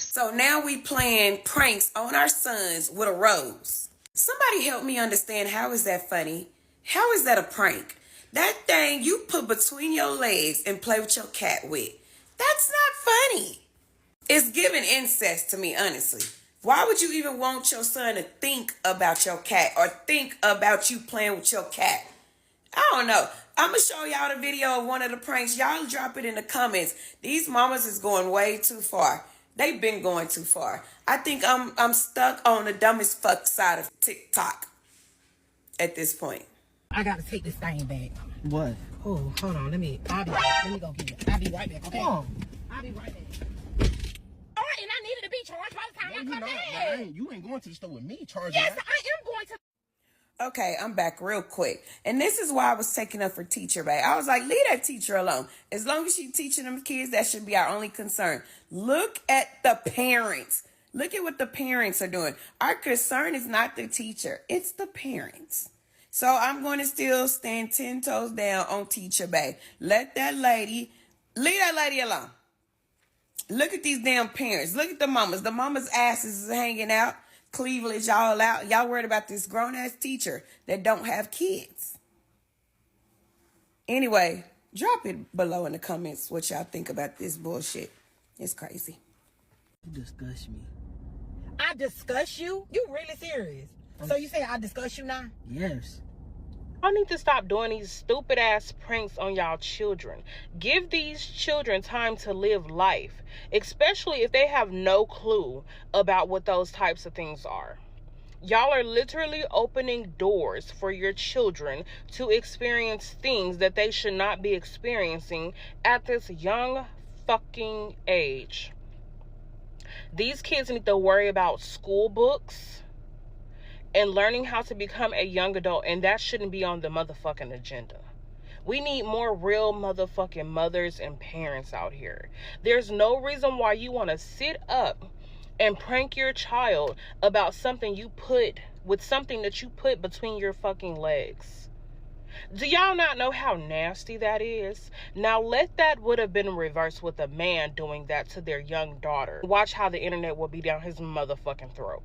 So now we playing pranks on our sons with a rose. Somebody help me understand, how is that funny? How is that a prank? That thing you put between your legs and play with your cat with. That's not funny. It's giving incest to me, honestly. Why would you even want your son to think about your cat or think about you playing with your cat? I don't know. I'm going to show y'all the video of one of the pranks. Y'all drop it in the comments. These mamas is going way too far. They've been going too far. I think I'm stuck on the dumbest fuck side of TikTok at this point. I gotta take this thing back. What? Oh, hold on. Let me go get it. I'll be right back. Okay. I'll be right back. All right, and I needed to be charged by the time I come back. You ain't going to the store with me charging. Yes, I am going to. Okay, I'm back real quick. And this is why I was taking up for Teacher Bay. I was like, leave that teacher alone. As long as she's teaching them kids, that should be our only concern. Look at the parents. Look at what the parents are doing. Our concern is not the teacher. It's the parents. So I'm going to still stand 10 toes down on Teacher Bay. Leave that lady alone. Look at these damn parents. Look at the mamas. The mamas' asses is hanging out. Cleavage y'all out. Y'all worried about this grown-ass teacher that don't have kids. Anyway, drop it below in the comments what y'all think about this bullshit. It's crazy. You disgust me. I discuss you? You really serious? So you say I discuss you now? Yes. I need to stop doing these stupid ass pranks on y'all children. Give these children time to live life, especially if they have no clue about what those types of things are. Y'all are literally opening doors for your children to experience things that they should not be experiencing at this young fucking age. These kids need to worry about school books and learning how to become a young adult, and that shouldn't be on the motherfucking agenda. We need more real motherfucking mothers and parents out here. There's no reason why you want to sit up and prank your child about something that you put between your fucking legs. Do y'all not know how nasty that is? Now let that would have been reversed with a man doing that to their young daughter. Watch how the internet will be down his motherfucking throat.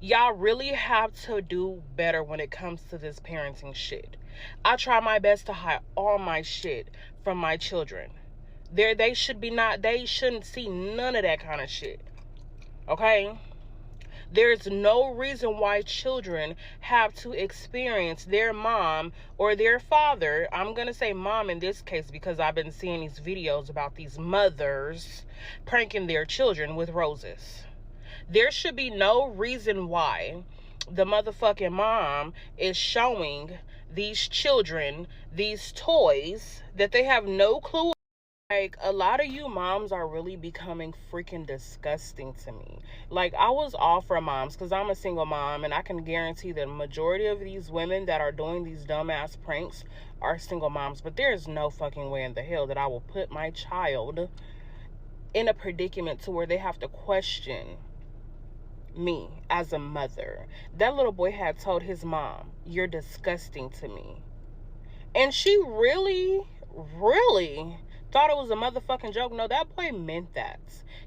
Y'all really have to do better when it comes to this parenting shit. I try my best to hide all my shit from my children. They shouldn't see none of that kind of shit. Okay? There's no reason why children have to experience their mom or their father. I'm going to say mom in this case because I've been seeing these videos about these mothers pranking their children with roses. There should be no reason why the motherfucking mom is showing these children these toys that they have no clue. Like, a lot of you moms are really becoming freaking disgusting to me. Like, I was all for moms because I'm a single mom, and I can guarantee that the majority of these women that are doing these dumbass pranks are single moms. But there's no fucking way in the hell that I will put my child in a predicament to where they have to question me as a mother. That little boy had told his mom, "You're disgusting to me." And she really thought it was a motherfucking joke. No, that boy meant that.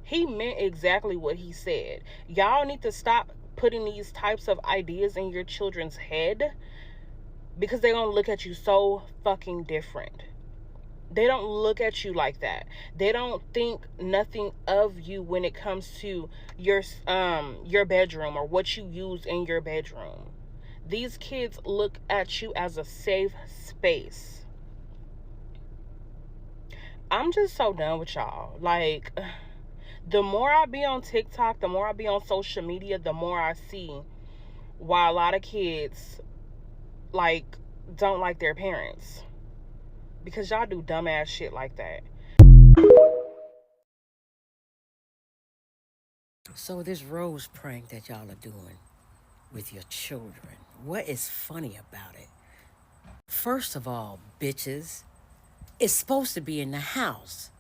He meant exactly what he said. Y'all need to stop putting these types of ideas in your children's head because they're gonna look at you so fucking different. They don't look at you like that. They don't think nothing of you when it comes to your bedroom or what you use in your bedroom. These kids look at you as a safe space. I'm just so done with y'all. Like, the more I be on TikTok, the more I be on social media, the more I see why a lot of kids don't like their parents. Because y'all do dumbass shit like that. So this rose prank that y'all are doing with your children, what is funny about it? First of all, bitches, it's supposed to be in the house.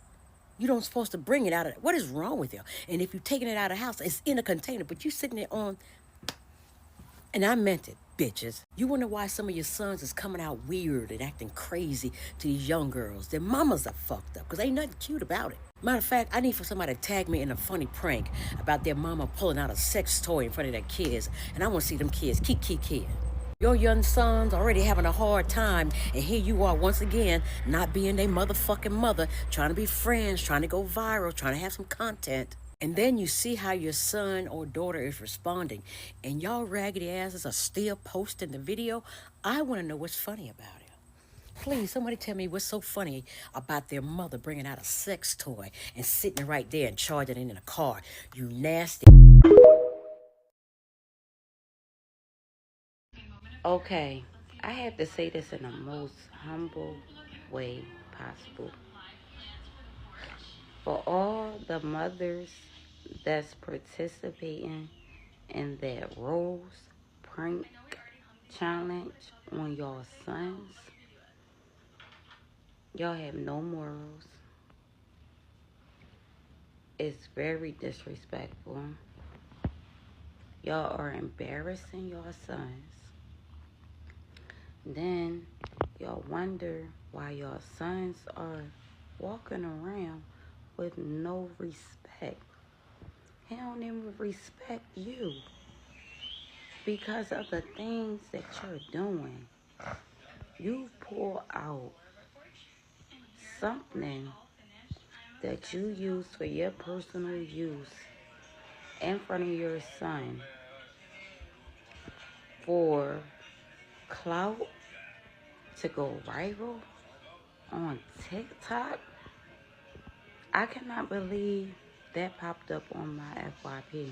You don't supposed to bring it out of... What is wrong with you? And if you're taking it out of the house, it's in a container, but you sitting there on... And I meant it, bitches. You wonder why some of your sons is coming out weird and acting crazy to these young girls. Their mamas are fucked up because ain't nothing cute about it. Matter of fact, I need for somebody to tag me in a funny prank about their mama pulling out a sex toy in front of their kids, and I want to see them kids kid. Your young son's already having a hard time, and here you are once again not being their motherfucking mother, trying to be friends, trying to go viral, trying to have some content. And then you see how your son or daughter is responding, and y'all raggedy asses are still posting the video. I want to know what's funny about it. Please, somebody tell me what's so funny about their mother bringing out a sex toy and sitting right there and charging it in a car. You nasty. Okay, I have to say this in the most humble way possible. For all the mothers that's participating in that Rose prank challenge on y'all sons, y'all have no morals. It's very disrespectful. Y'all are embarrassing your sons. Then y'all wonder why your sons are walking around with no respect. He don't even respect you because of the things that you're doing. You pull out something that you use for your personal use in front of your son for clout to go viral on TikTok. I cannot believe that popped up on my FYP.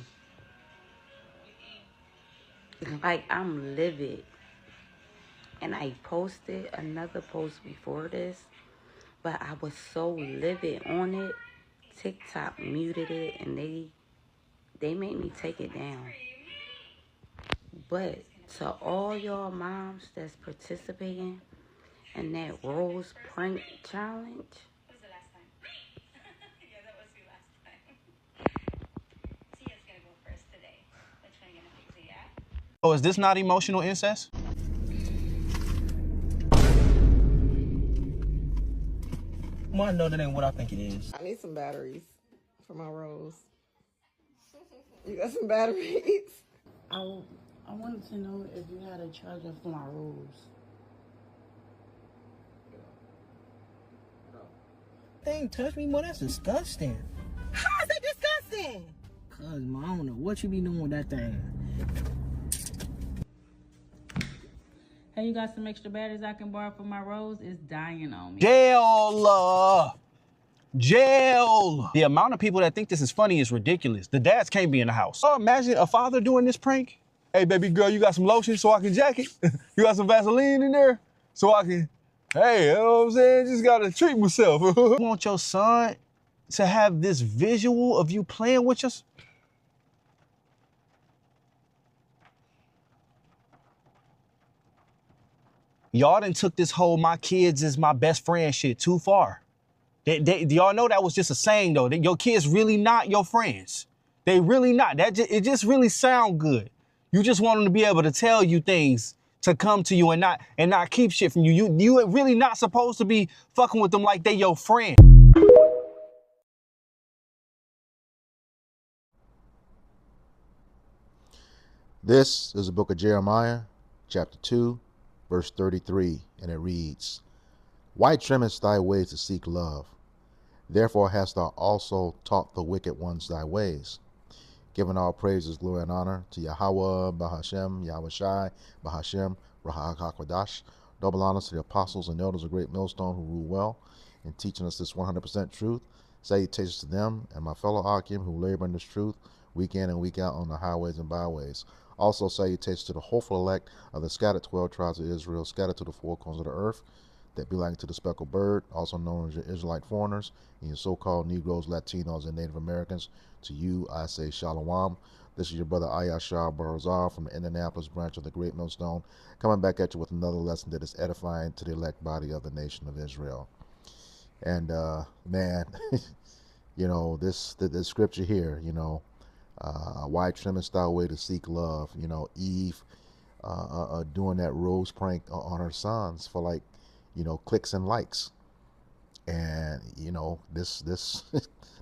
Like, I'm livid. And I posted another post before this, but I was so livid on it. TikTok muted it, and they made me take it down. But to all y'all moms that's participating in that Rose prank challenge, Oh, is this not emotional incest? Well, I know that ain't what I think it is. I need some batteries for my Rose. You got some batteries? I wanted to know if you had a charger for my Rose. They ain't touch me, more. That's disgusting. How is it disgusting? Cuz, ma, I don't know what you be doing with that thing. Hey, you got some extra batteries I can borrow for my Rose? It's dying on me. Jail! Jail! The amount of people that think this is funny is ridiculous. The dads can't be in the house. Oh, imagine a father doing this prank. Hey, baby girl, you got some lotion so I can jack it? You got some Vaseline in there so I can, hey, you know what I'm saying? Just gotta treat myself. You want your son to have this visual of you playing with us? Y'all done took this whole my kids is my best friend shit too far. Y'all know that was just a saying though. That your kids really not your friends. They really not. It just really sound good. You just want them to be able to tell you things, to come to you and not keep shit from you. You really not supposed to be fucking with them like they your friend. This is the book of Jeremiah, chapter 2, verse 33, and it reads, Why trimmest thy ways to seek love? Therefore hast thou also taught the wicked ones thy ways. Giving all praises, glory, and honor to Yahweh, Bahashem, Yahushai, Bahashem, Rahak HaKodash. Double honors to the apostles and elders of Great Millstone who rule well in teaching us this 100% truth. Salutations to them and my fellow Akim who labor in this truth week in and week out on the highways and byways. Also salutations to the hopeful elect of the scattered 12 tribes of Israel, scattered to the four corners of the earth, that belong to the speckled bird, also known as your Israelite foreigners, and your so-called Negroes, Latinos, and Native Americans. To you, I say Shalom. This is your brother Ayashar Barazar from the Indianapolis branch of the Great Millstone, coming back at you with another lesson that is edifying to the elect body of the nation of Israel. And, man, you know, this scripture here, you know, why trimmest thou way to seek love? You know, Eve doing that rose prank on her sons for, like, you know, clicks and likes. And this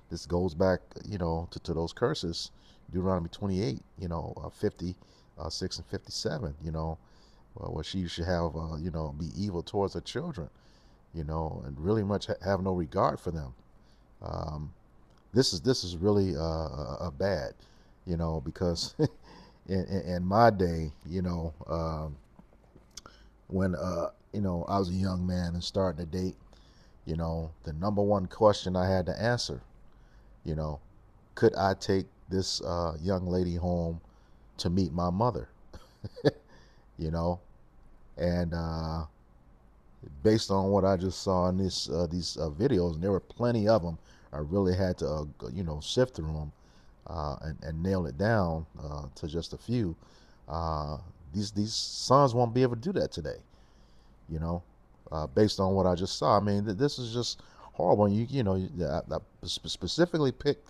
this goes back to those curses, Deuteronomy 28, 50, 6 and 57, where she should have be evil towards her children, and really much have no regard for them. This is really a bad, because in my day, when I was a young man and starting to date, the number one question I had to answer, could I take this young lady home to meet my mother? And based on what I just saw in these videos, and there were plenty of them, I really had to sift through them and nail it down to just a few. These sons won't be able to do that today, based on what I just saw. I mean, this is just horrible. I specifically picked,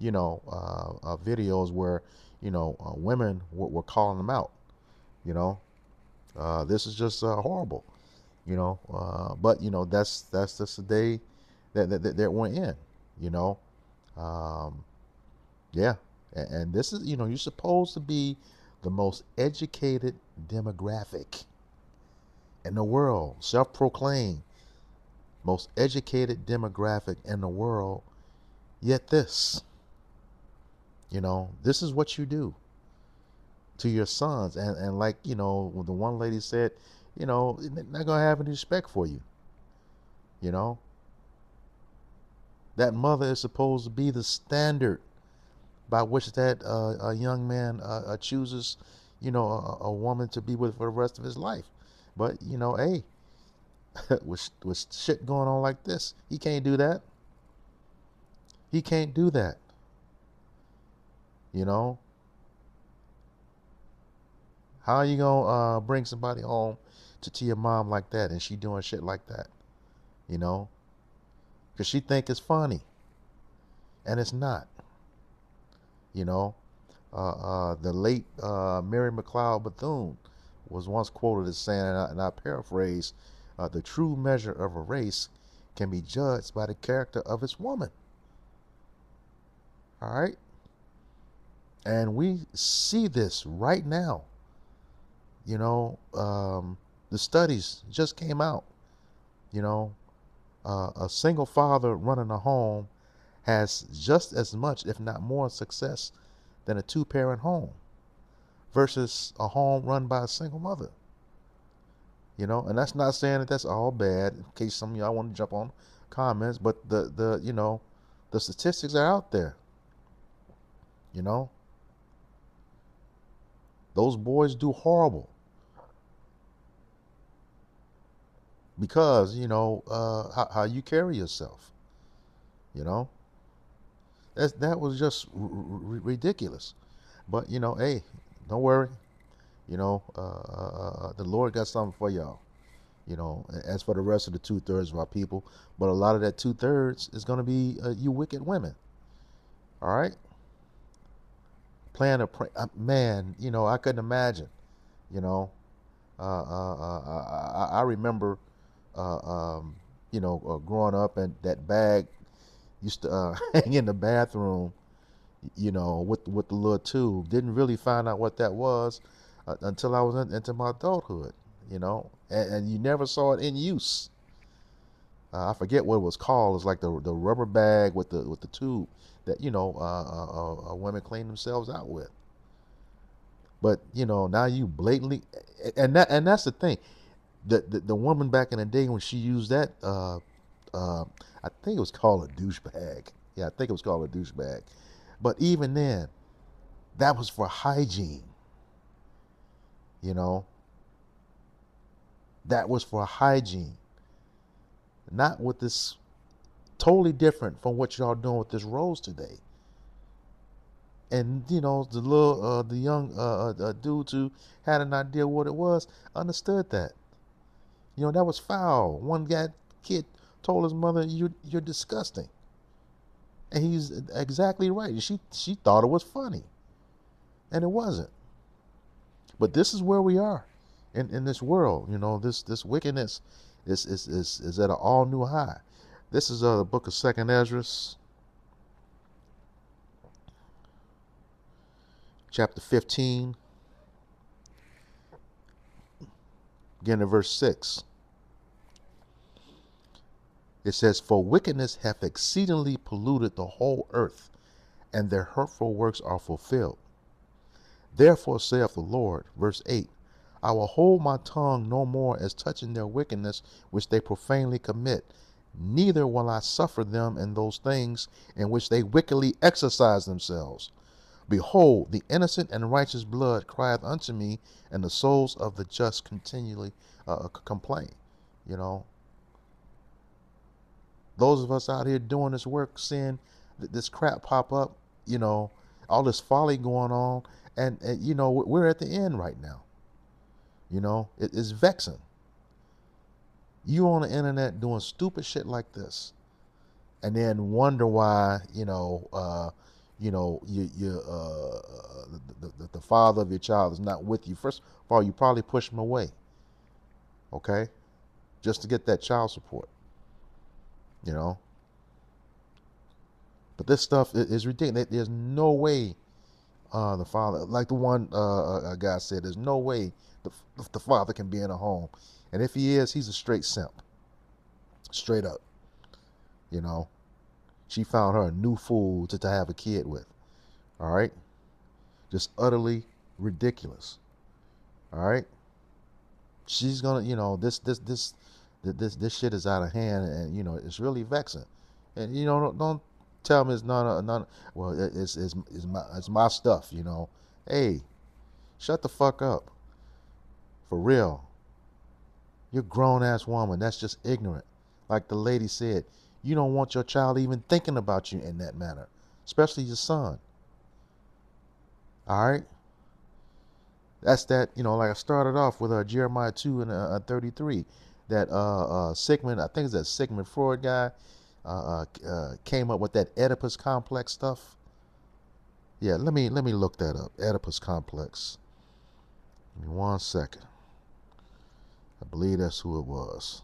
videos where, women were calling them out. This is just horrible. But that's just the day that we're in. Yeah, and this is you're supposed to be the most educated demographic in the world, self-proclaimed most educated demographic in the world. Yet this is what you do to your sons, and like the one lady said, they're not gonna have any respect for you. That mother is supposed to be the standard by which that a young man chooses, a woman to be with for the rest of his life. But hey, with shit going on like this, he can't do that. He can't do that. How are you gonna bring somebody home to your mom like that, and she doing shit like that? Because she think it's funny, and it's not. The late Mary McLeod Bethune was once quoted as saying, and I paraphrase, the true measure of a race can be judged by the character of its woman. All right? And we see this right now. The studies just came out. A single father running a home has just as much, if not more, success than a two-parent home versus a home run by a single mother. And that's not saying that that's all bad, in case some of y'all want to jump on comments, but the statistics are out there. Those boys do horrible because how you carry yourself. That was just ridiculous. But hey, don't worry. The Lord got something for y'all. As for the rest of the 2/3 of our people, but a lot of that 2/3 is going to be you wicked women. All right. Playing a prank, man. I couldn't imagine. I remember, growing up, and that bag used to hang in the bathroom, with the little tube. Didn't really find out what that was until I was into my adulthood, and you never saw it in use. I forget what it was called. It's like the rubber bag with the tube that women clean themselves out with. But now you blatantly, and that's the thing. The woman back in the day when she used that, I think it was called a douche bag. Yeah, I think it was called a douche bag. But even then, that was for hygiene. That was for hygiene. Not with this, totally different from what y'all doing with this rose today. And the young dudes who had an idea what it was understood that. That was foul. One kid told his mother, "You're disgusting," and he's exactly right. She thought it was funny, and it wasn't. But this is where we are in this world. This wickedness is at an all new high. This is the book of 2nd Ezra, chapter 15, beginning at verse 6. It says, "For wickedness hath exceedingly polluted the whole earth, and their hurtful works are fulfilled. Therefore saith the Lord," verse 8, "I will hold my tongue no more as touching their wickedness which they profanely commit, neither will I suffer them in those things in which they wickedly exercise themselves. Behold, the innocent and righteous blood crieth unto me, and the souls of the just continually complain." You know, those of us out here doing this work, seeing this crap pop up, you know, all this folly going on, and you know, we're at the end right now. You know, it's vexing. You on the internet doing stupid shit like this, and then wonder why, the father of your child is not with you. First of all, you probably push him away, okay, just to get that child support. You know, but this stuff is ridiculous. There's no way the father, like the one guy said, there's no way the father can be in a home, and if he is, he's a straight simp, straight up. You know, she found her a new fool to have a kid with. All right, just utterly ridiculous. All right, she's gonna, you know, this shit is out of hand, and you know, it's really vexing. And you know, don't tell me it's none. Well, it's my stuff. You know, hey, shut the fuck up. For real, you're a grown ass woman. That's just ignorant. Like the lady said, you don't want your child even thinking about you in that manner, especially your son. All right. That's that, you know, like I started off with Jeremiah 2 and 33. That Sigmund, I think it's that Sigmund Freud guy, came up with that Oedipus complex stuff. Yeah, let me look that up. Oedipus complex. Give me 1 second. I believe that's who it was.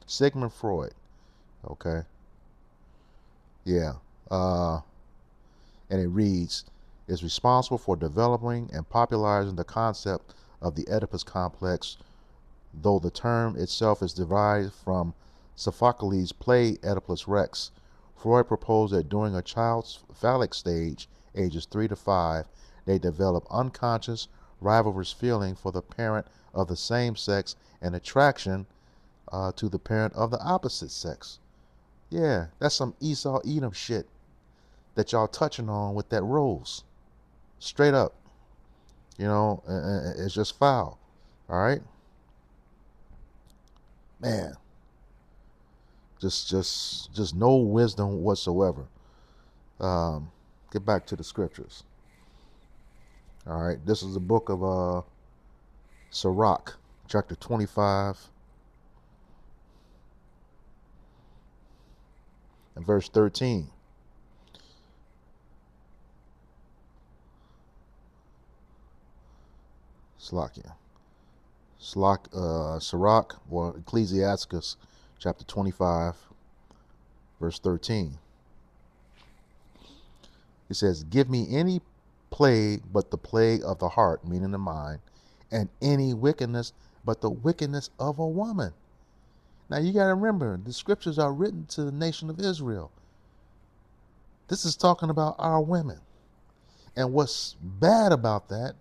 Sigmund Freud. Okay. Yeah. And it reads, is responsible for developing and popularizing the concept of the Oedipus complex, though the term itself is derived from Sophocles' play Oedipus Rex. Freud proposed that during a child's phallic stage, ages 3 to 5, they develop unconscious, rivalrous feeling for the parent of the same sex and attraction to the parent of the opposite sex. Yeah, that's some Esau Edom shit that y'all touching on with that rose. Straight up. You know, it's just foul. All right? Man. Just no wisdom whatsoever. Get back to the scriptures. All right, this is the book of Sirach, chapter 25, and verse 13. Sirach, or Ecclesiasticus, chapter 25, verse 13. It says, "Give me any plague but the plague of the heart," meaning the mind, "and any wickedness but the wickedness of a woman." Now you got to remember, the scriptures are written to the nation of Israel. This is talking about our women. And what's bad about that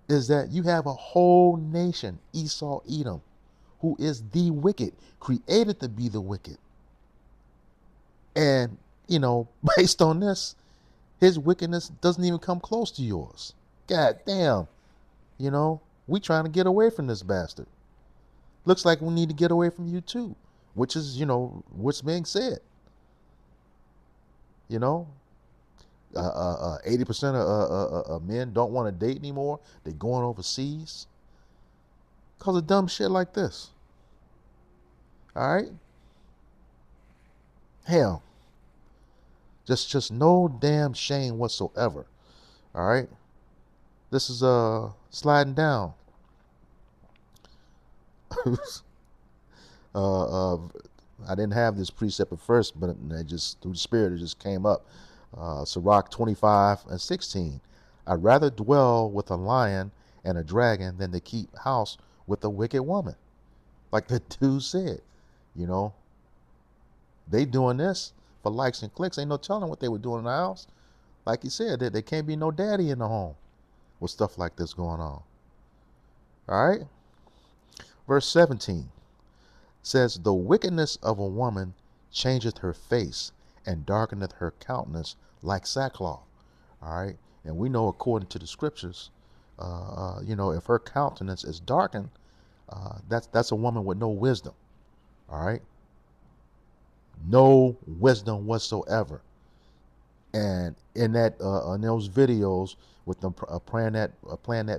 is that you have a whole nation, Esau Edom, who is the wicked, created to be the wicked. And, you know, based on this, his wickedness doesn't even come close to yours. God damn. You know, we trying to get away from this bastard. Looks like we need to get away from you too, which is, you know, what's being said. You know, 80% of men don't want to date anymore. They're going overseas because of dumb shit like this. All right? Hell, just no damn shame whatsoever. All right. This is sliding down. I didn't have this precept at first, but it just through the spirit it just came up. Sirach 25:16. I'd rather dwell with a lion and a dragon than to keep house with a wicked woman. Like the dude said, you know, they doing this for likes and clicks. Ain't no telling what they were doing in the house. Like he said, there can't be no daddy in the home with stuff like this going on. All right. Verse 17 says, the wickedness of a woman changeth her face and darkeneth her countenance like sackcloth. All right. And we know, according to the scriptures, if her countenance is darkened, that's a woman with no wisdom. All right. No wisdom whatsoever. And in that, in those videos with them playing that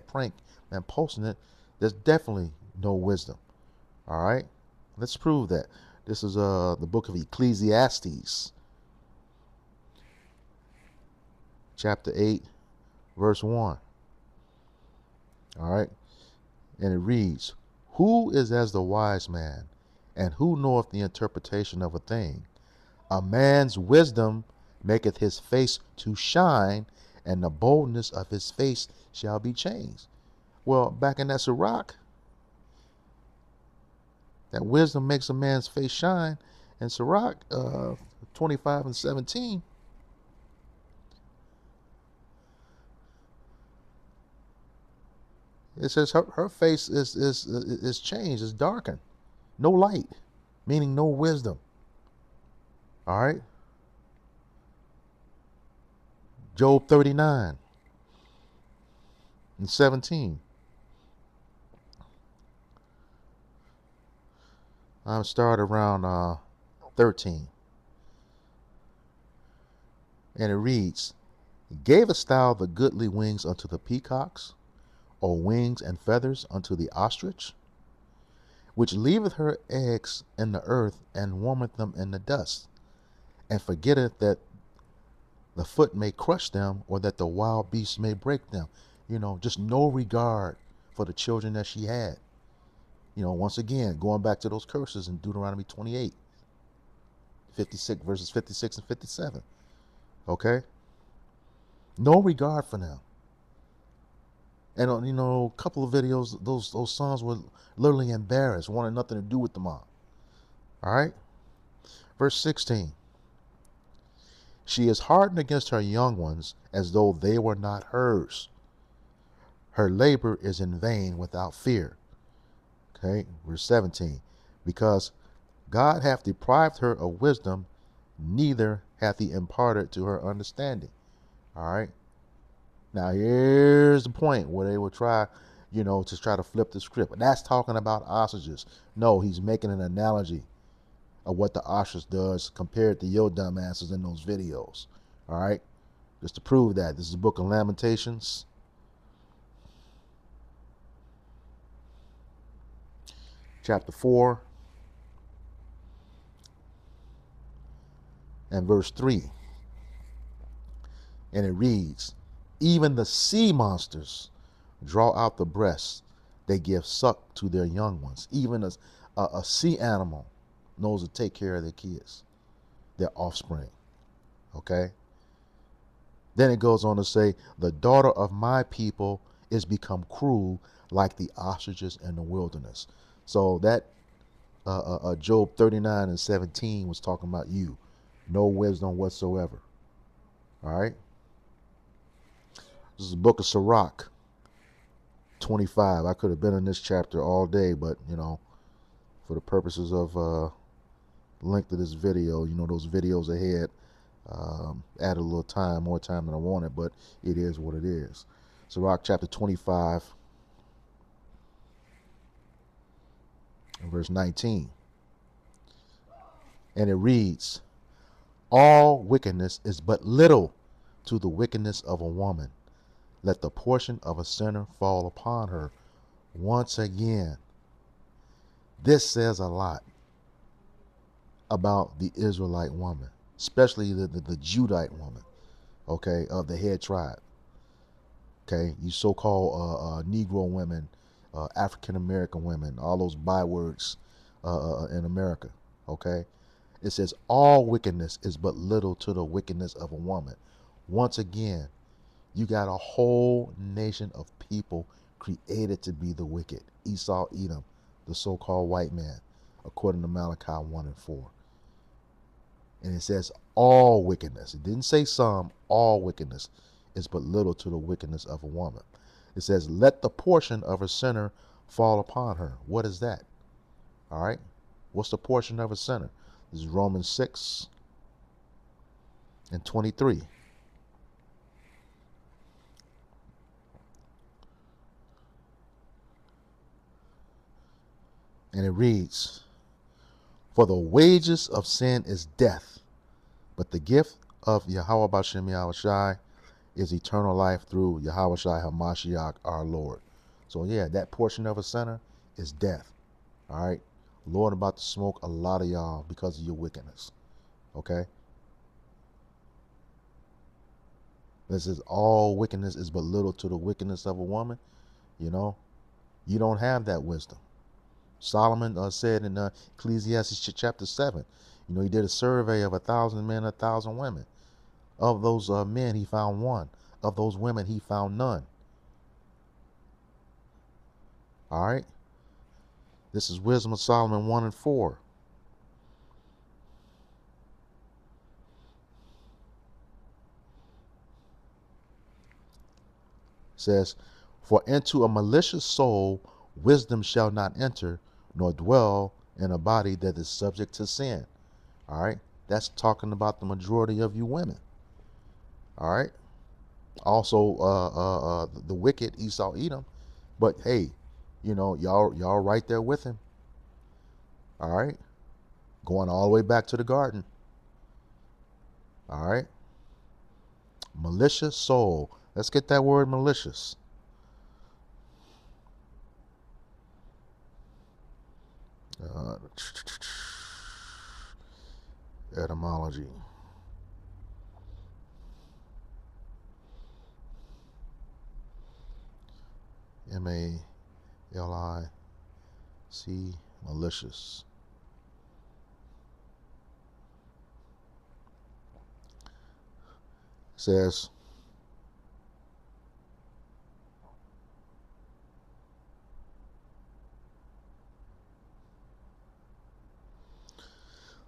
prank and posting it, there's definitely no wisdom. All right. Let's prove that. This is the book of Ecclesiastes, chapter 8, verse 1. All right. And it reads, who is as the wise man, and who knoweth the interpretation of a thing? A man's wisdom maketh his face to shine, and the boldness of his face shall be changed. Well, back in that Sirach, that wisdom makes a man's face shine. And Sirach 25:17, it says her face is changed, is darkened. No light, meaning no wisdom. All right. Job 39:17. I'm started around 13. And it reads, gavest thou the goodly wings unto the peacocks, or wings and feathers unto the ostrich, which leaveth her eggs in the earth and warmeth them in the dust, and forgetteth that the foot may crush them, or that the wild beasts may break them. Just no regard for the children that she had. Once again, going back to those curses in Deuteronomy 28, 56, verses 56 and 57. Okay? No regard for them. And, a couple of videos, those sons were literally embarrassed, wanted nothing to do with the mom. All right? Verse 16. She is hardened against her young ones as though they were not hers. Her labor is in vain without fear. Okay, verse 17. Because God hath deprived her of wisdom, neither hath he imparted to her understanding. All right. Now here's the point where they will try, to try to flip the script. But that's talking about ostriches. No, he's making an analogy of what the ostrich does compared to your dumbasses in those videos. All right. Just to prove that. This is the book of Lamentations, chapter 4 and verse 3. And it reads, even the sea monsters draw out the breasts, they give suck to their young ones. Even a sea animal knows to take care of their kids, their offspring. Okay. Then it goes on to say, the daughter of my people is become cruel like the ostriches in the wilderness. So that Job 39:17 was talking about you. No wisdom whatsoever. All right. This is the book of Sirach 25. I could have been in this chapter all day, but, for the purposes of length of this video, those videos ahead add a little time, more time than I wanted, but it is what it is. Sirach chapter 25 and verse 19. And it reads, all wickedness is but little to the wickedness of a woman. Let the portion of a sinner fall upon her. Once again, this says a lot. about the Israelite woman, especially the Judite woman, okay, of the head tribe. Okay, you so-called Negro women, African American women, all those bywords in America. Okay, it says all wickedness is but little to the wickedness of a woman. Once again, you got a whole nation of people created to be the wicked. Esau, Edom, the so-called white man, according to Malachi 1 and 4. And it says all wickedness. It didn't say some, all wickedness is but little to the wickedness of a woman. It says, let the portion of a sinner fall upon her. What is that? All right. What's the portion of a sinner? This is Romans 6 and 23. And it reads, for the wages of sin is death, but the gift of Yahweh Bashem Yahushai is eternal life through Yahweh Shai HaMashiach our Lord. So yeah, that portion of a sinner is death. All right. Lord about to smoke a lot of y'all because of your wickedness. Okay. This is all wickedness is but little to the wickedness of a woman. You know, you don't have that wisdom. Solomon said in Ecclesiastes chapter 7, you know, he did a survey of 1,000 men, 1,000 women. Of those men, he found one. Of those women, he found none. All right. This is Wisdom of Solomon 1 and 4. It says, for into a malicious soul wisdom shall not enter, nor dwell in a body that is subject to sin. All right. That's talking about the majority of you women. All right. Also, the wicked Esau, Edom. But hey, you know, y'all right there with him. All right. Going all the way back to the garden. All right. Malicious soul. Let's get that word malicious. Etymology. M-A-L-I-C, malicious. It says,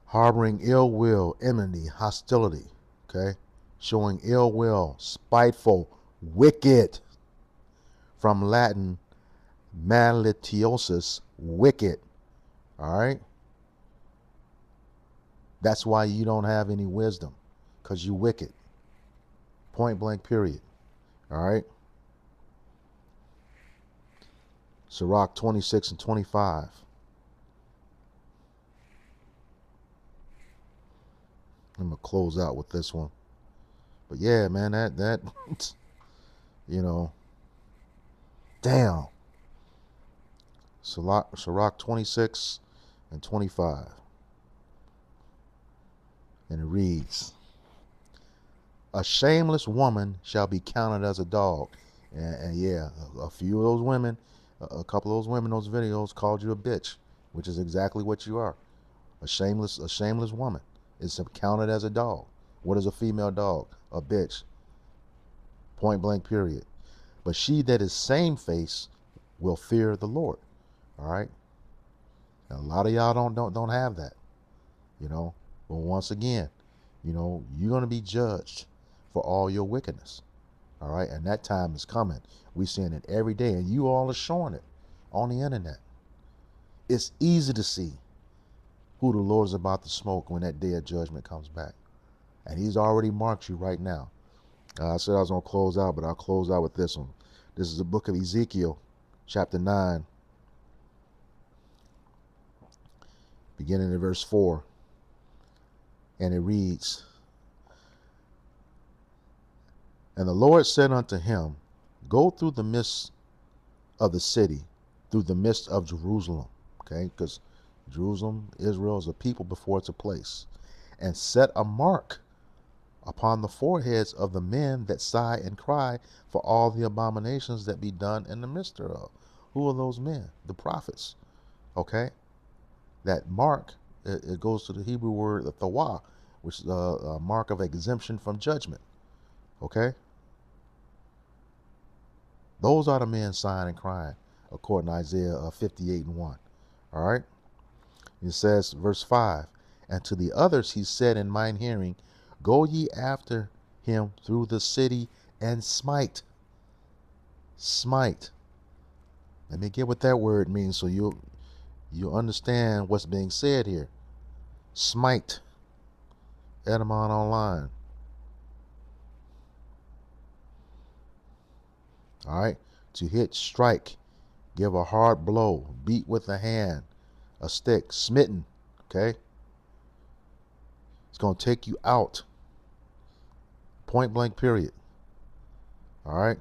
harboring ill will, enmity, hostility, okay? Showing ill will, spiteful, wicked. From Latin, malitiosus, wicked. All right? That's why you don't have any wisdom, because you're wicked. Point blank, period. All right? Sirach 26 and 25. I'm going to close out with this one. But yeah, man, that you know, damn. Sirach 26 and 25. And it reads, a shameless woman shall be counted as a dog. And yeah, a few of those women, a couple of those women in those videos called you a bitch, which is exactly what you are. A shameless woman is counted as a dog. What is a female dog? A bitch. Point blank, period. But she that is same-faced will fear the Lord. All right. Now, a lot of y'all don't have that, you know. But once again, you know, you're gonna be judged for all your wickedness. All right, and that time is coming. We're seeing it every day, and you all are showing it on the internet. It's easy to see who the Lord is about to smoke when that day of judgment comes back, and He's already marked you right now. I said I was gonna close out, but I'll close out with this one. This is the book of Ezekiel, chapter 9, beginning in verse 4, and it reads, and the Lord said unto him, go through the midst of the city, through the midst of Jerusalem. Okay, because Jerusalem, Israel, is a people before it's a place, and set a mark upon the foreheads of the men that sigh and cry for all the abominations that be done in the midst thereof. Who are those men? The prophets. Okay? That mark, it goes to the Hebrew word thawah, which is a mark of exemption from judgment. Okay? Those are the men sighing and crying, according to Isaiah 58:1. All right? It says, verse 5, and to the others he said in mine hearing, go ye after him through the city and smite. Smite. Let me get what that word means so you understand what's being said here. Smite. Edamon Online. All right. To hit, strike, give a hard blow, beat with a hand, a stick, smitten. Okay. It's going to take you out. Point blank, period. All right.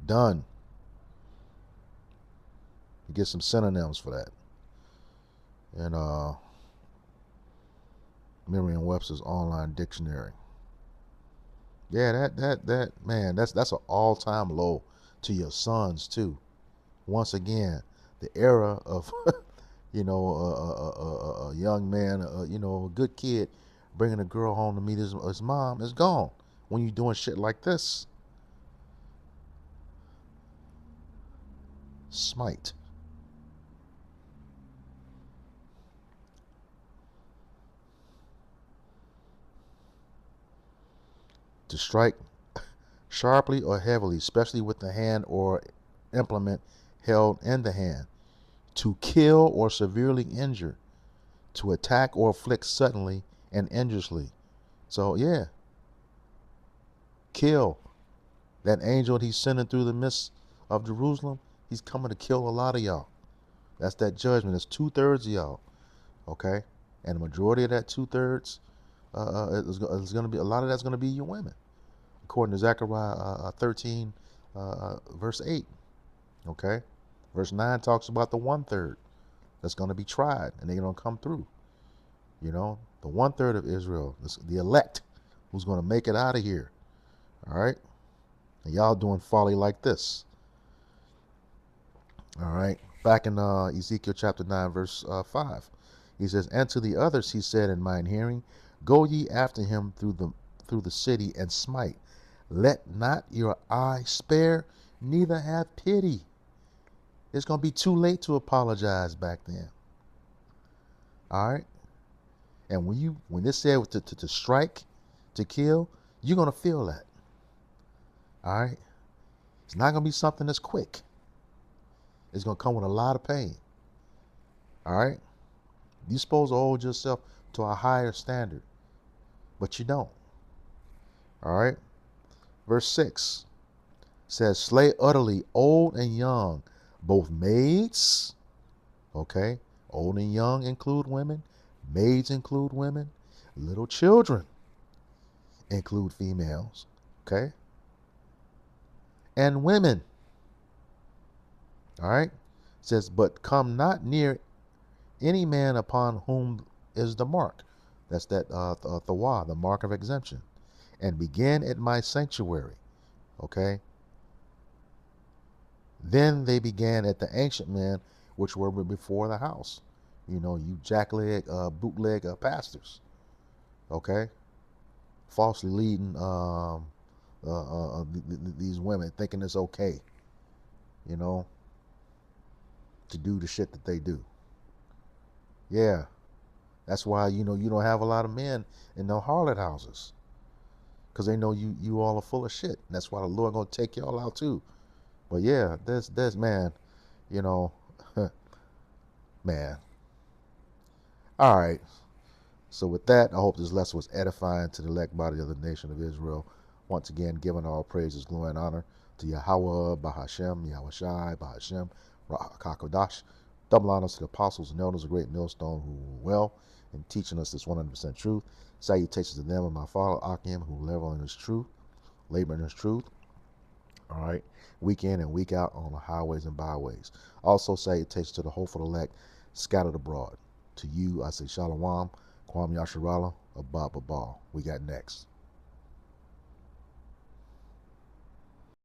Done. You get some synonyms for that. And Merriam-Webster's online dictionary. Yeah, that man, that's an all-time low to your sons too. Once again, the era of a young man, a good kid bringing a girl home to meet his mom is gone when you're doing shit like this. Smite. To strike sharply or heavily, especially with the hand or implement held in the hand. To kill or severely injure. To attack or afflict suddenly and injuriously. So yeah, kill. That angel he's sending through the midst of Jerusalem, he's coming to kill a lot of y'all. That's that judgment. It's 2/3 of y'all. Okay? And the majority of that 2/3 is going to be, a lot of that's going to be your women, according to Zechariah 13, verse 8. Okay? Verse 9 talks about the 1/3 that's going to be tried, and they're going to come through. The 1/3 of Israel, the elect, who's going to make it out of here. All right? And y'all doing folly like this. All right? Back in Ezekiel chapter 9, verse 5. He says, and to the others he said in mine hearing, go ye after him through the city and smite. Let not your eye spare, neither have pity. It's going to be too late to apologize back then. All right? And when it said to strike, to kill, you're going to feel that. All right? It's not going to be something that's quick. It's going to come with a lot of pain. All right? You're supposed to hold yourself to a higher standard, but you don't. All right? Verse 6 says, slay utterly old and young, both maids. Okay? Old and young include women. Maids include women. Little children include females. Okay? And women. All right? It says, but come not near any man upon whom is the mark. That's that thawah, the mark of exemption. And begin at my sanctuary. Okay? Then they began at the ancient men, which were before the house. You jackleg, bootleg pastors. Okay? Falsely leading these women, thinking it's okay, to do the shit that they do. Yeah. That's why, you don't have a lot of men in no harlot houses. Because they know you all are full of shit. And that's why the Lord going to take y'all out too. But yeah, there's man, man. All right. So with that, I hope this lesson was edifying to the elect body of the nation of Israel. Once again, giving all praises, glory, and honor to Yahweh, Bahashem, Yahweh Shai, Bahashem, Ruach HaKodesh. Double honors to the apostles and elders of Great Millstone who were well in teaching us this 100% truth. Salutations to them and my father, Akim, who labor in his truth, All right. Week in and week out on the highways and byways. Also salutations to the hopeful elect scattered abroad. To you, I say Shalom, Kwam Yasharala, Abba Babal. We got next.